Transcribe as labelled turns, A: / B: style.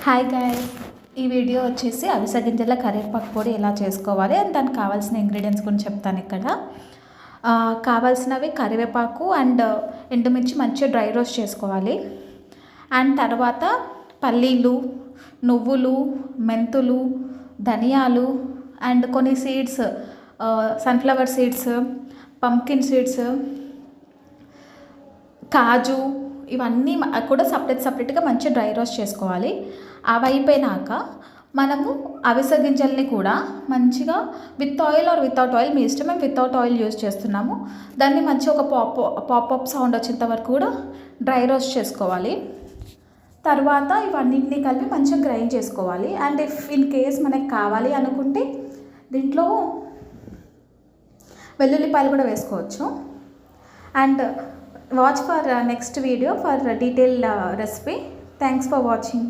A: Hi guys, ఈ video వచ్చేసి అవిసె గింజల కరివేపాకు పొడి ఎలా చేసుకోవాలి అండ్ దానికి కావాల్సిన ఇంగ్రీడియంట్స్ గురించి చెప్తాను. ఇక్కడ కావాల్సినవి కరివేపాకు అండ్ ఎండుమిర్చి మంచిగా డ్రై రోస్ట్ చేసుకోవాలి. అండ్ తర్వాత పల్లీలు, నువ్వులు, మెంతులు, ధనియాలు అండ్ కొన్ని seeds, sunflower seeds, pumpkin seeds, కాజు, ఇవన్నీ కూడా సపరేట్గా మంచిగా డ్రై రోస్ట్ చేసుకోవాలి. అవి అయిపోయినాక మనము అవిసె గింజల్ని కూడా మంచిగా with oil or without oil, మీ ఇష్టం. మేము వితౌట్ ఆయిల్ యూజ్ చేస్తున్నాము. దాన్ని మంచిగా ఒక పాపప్ సౌండ్ వచ్చేంత వరకు కూడా డ్రై రోస్ట్ చేసుకోవాలి. తర్వాత ఇవన్నింటినీ కలిపి మంచిగా గ్రైండ్ చేసుకోవాలి. అండ్ ఇఫ్ ఇన్ కేస్ మనకు కావాలి అనుకుంటే దీంట్లో వెల్లుల్లిపాయలు కూడా వేసుకోవచ్చు. And watch for next video for detailed recipe. Thanks for watching.